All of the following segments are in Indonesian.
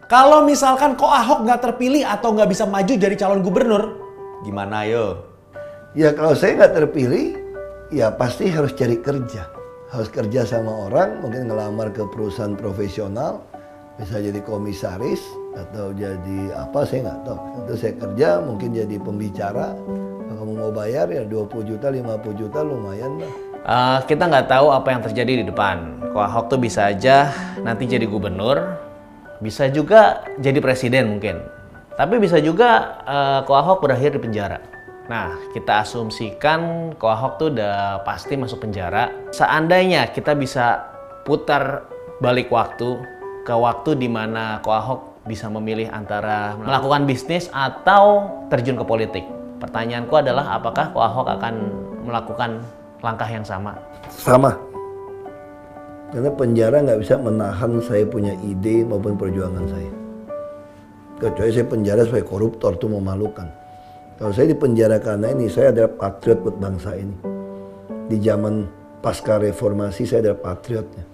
Kalau misalkan kok Ahok nggak terpilih atau nggak bisa maju jadi calon gubernur, gimana yo? Ya kalau saya nggak terpilih, ya pasti harus cari kerja. Harus kerja sama orang, mungkin ngelamar ke perusahaan profesional, bisa jadi komisaris atau jadi apa saya nggak tahu. Itu saya kerja, mungkin jadi pembicara. Kalau mau bayar ya 20 juta, 50 juta lumayan lah. Kita nggak tahu apa yang terjadi di depan. Ko Ahok tuh bisa aja nanti jadi gubernur, bisa juga jadi presiden mungkin. Tapi bisa juga Ko Ahok berakhir di penjara. Nah, kita asumsikan Ko Ahok tuh udah pasti masuk penjara. Seandainya kita bisa putar balik waktu ke waktu di mana Ko Ahok bisa memilih antara melakukan bisnis atau terjun ke politik. Pertanyaanku adalah apakah Ko Ahok akan melakukan langkah yang sama? Sama. Karena penjara nggak bisa menahan saya punya ide maupun perjuangan saya. Kecuali saya penjara sebagai koruptor, itu memalukan. Kalau saya di penjara karena ini, saya adalah patriot buat bangsa ini. Di zaman pasca reformasi, saya adalah patriotnya.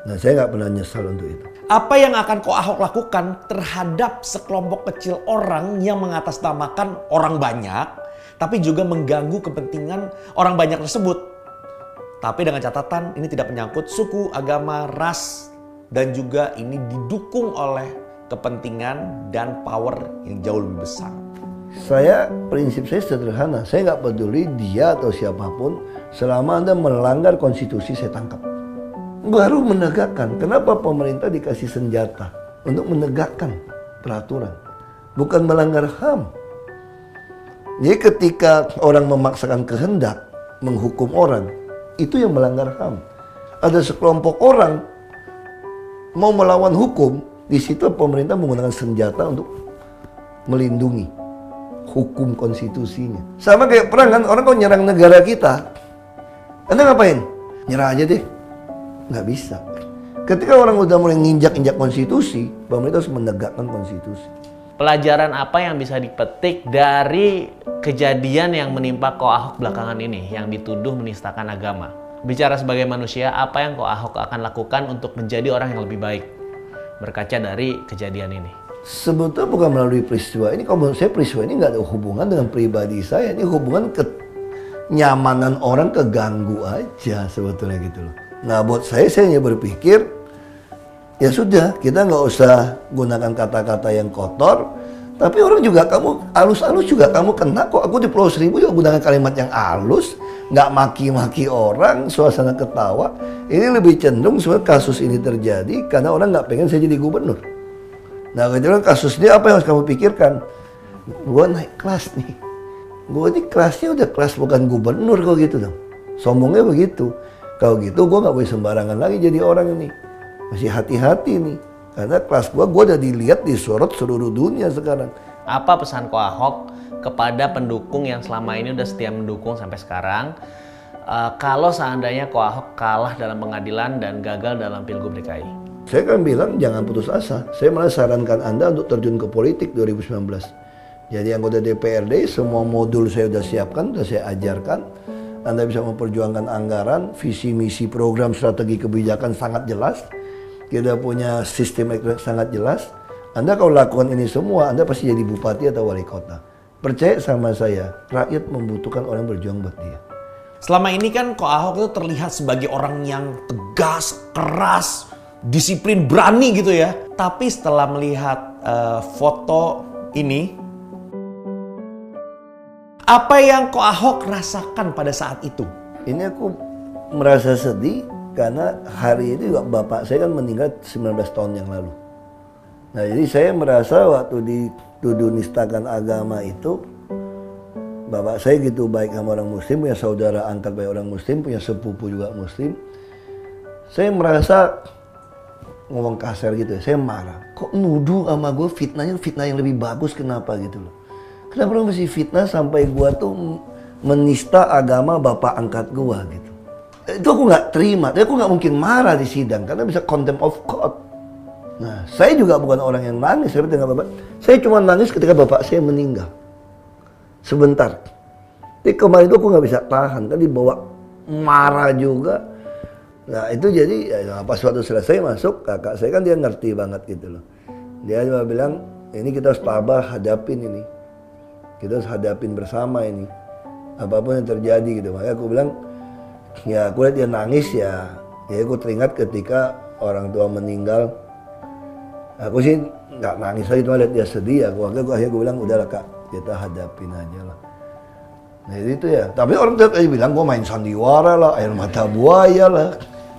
Nah, saya nggak pernah nyesal untuk itu. Apa yang akan Ko Ahok lakukan terhadap sekelompok kecil orang yang mengatasnamakan orang banyak, tapi juga mengganggu kepentingan orang banyak tersebut? Tapi dengan catatan ini tidak menyangkut suku, agama, ras, dan juga ini didukung oleh kepentingan dan power yang jauh lebih besar. Prinsip saya sederhana, saya nggak peduli dia atau siapapun, selama Anda melanggar konstitusi saya tangkap. Baru menegakkan. Kenapa pemerintah dikasih senjata? Untuk menegakkan peraturan, bukan melanggar HAM. Jadi ketika orang memaksakan kehendak menghukum orang, itu yang melanggar HAM. Ada sekelompok orang mau melawan hukum, di situ pemerintah menggunakan senjata untuk melindungi hukum konstitusinya. Sama kayak perang kan, orang kalau nyerang negara kita, Anda ngapain? Nyerah aja deh. Nggak bisa. Ketika orang udah mulai nginjak-injak konstitusi, pemerintah harus menegakkan konstitusi. Pelajaran apa yang bisa dipetik dari kejadian yang menimpa Ko Ahok belakangan ini yang dituduh menistakan agama? Bicara sebagai manusia, apa yang Ko Ahok akan lakukan untuk menjadi orang yang lebih baik berkaca dari kejadian ini? Sebetulnya bukan melalui peristiwa ini. Kalau menurut saya peristiwa ini nggak ada hubungan dengan pribadi saya. Ini hubungan kenyamanan orang keganggu aja sebetulnya gitu loh. Nah buat saya hanya berpikir, ya sudah, kita nggak usah gunakan kata-kata yang kotor. Tapi orang juga, kamu halus-halus juga kamu kena kok. Aku di Pulau Seribu juga gunakan kalimat yang halus, nggak maki-maki orang, suasana ketawa. Ini lebih cenderung sebenarnya kasus ini terjadi karena orang nggak pengen saya jadi gubernur. Nah kemudian kasus dia apa yang harus kamu pikirkan? Gue naik kelas nih. Gue ini kelasnya udah kelas bukan gubernur kok gitu dong. Sombongnya begitu. Kalau gitu gue gak boleh sembarangan lagi jadi orang ini. Masih hati-hati nih. Karena kelas gue udah dilihat, disorot seluruh dunia sekarang. Apa pesan Ko Ahok kepada pendukung yang selama ini udah setia mendukung sampai sekarang? Kalau seandainya Ko Ahok kalah dalam pengadilan dan gagal dalam Pilgub DKI? Saya kan bilang jangan putus asa. Saya malah sarankan Anda untuk terjun ke politik 2019. Jadi anggota DPRD, semua modul saya udah siapkan, udah saya ajarkan. Anda bisa memperjuangkan anggaran, visi, misi, program, strategi kebijakan sangat jelas. Kita punya sistem sangat jelas. Anda kalau lakukan ini semua, Anda pasti jadi bupati atau wali kota. Percaya sama saya, rakyat membutuhkan orang berjuang buat dia. Selama ini kan Ko Ahok itu terlihat sebagai orang yang tegas, keras, disiplin, berani gitu ya. Tapi setelah melihat foto ini, apa yang Ko Ahok rasakan pada saat itu? Ini aku merasa sedih karena hari itu juga bapak saya kan meninggal 19 tahun yang lalu. Nah jadi saya merasa waktu dituduh nistakan agama itu, bapak saya gitu baik sama orang muslim, punya saudara angkat baik orang muslim, punya sepupu juga muslim. Saya merasa ngomong kasar gitu ya, saya marah. Kok nuduh sama gue fitnahnya fitnah yang lebih bagus, kenapa gitu loh. Kenapa lu mesti fitnah sampai gua tuh menista agama bapak angkat gua gitu. Itu aku nggak terima, tapi aku nggak mungkin marah di sidang karena bisa contempt of court. Nah, saya juga bukan orang yang nangis seperti dengan bapak. Saya cuma nangis ketika bapak saya meninggal. Sebentar. Jadi kemarin itu aku nggak bisa tahan, kan dibawa marah juga. Nah itu jadi ya, pas waktu selesai masuk, kakak saya kan dia ngerti banget gitu loh. Dia cuma bilang, ini kita harus tabah hadapin ini. Kita harus hadapin bersama ini. Apapun yang terjadi gitu. Makanya aku bilang, ya aku lihat dia nangis ya aku teringat ketika orang tua meninggal. Aku sih nggak nangis lagi, cuma lihat dia sedih ya. Akhirnya aku bilang, udahlah kak, kita hadapin aja lah. Nah itu ya, tapi orang tetap aja bilang gue main sandiwara lah, air mata buaya lah.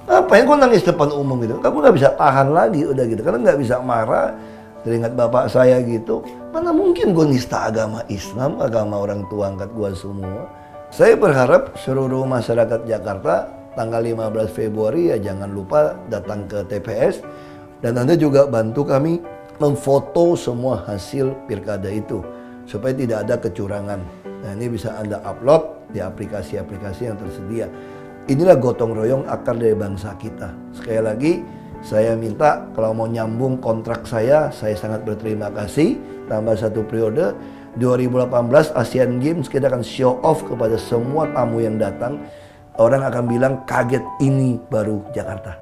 Apa yang gue nangis depan umum gitu? Kamu nggak bisa tahan lagi udah gitu, karena nggak bisa marah. Teringat bapak saya gitu, mana mungkin gue nista agama Islam, agama orang tua angkat gue semua. Saya berharap seluruh masyarakat Jakarta tanggal 15 Februari ya jangan lupa datang ke TPS. Dan Anda juga bantu kami memfoto semua hasil pilkada itu supaya tidak ada kecurangan. Nah ini bisa Anda upload di aplikasi-aplikasi yang tersedia. Inilah gotong royong akar dari bangsa kita. Sekali lagi saya minta kalau mau nyambung kontrak saya sangat berterima kasih. Tambah 1 periode 2018 Asian Games kita akan show off kepada semua tamu yang datang. Orang akan bilang kaget, ini baru Jakarta.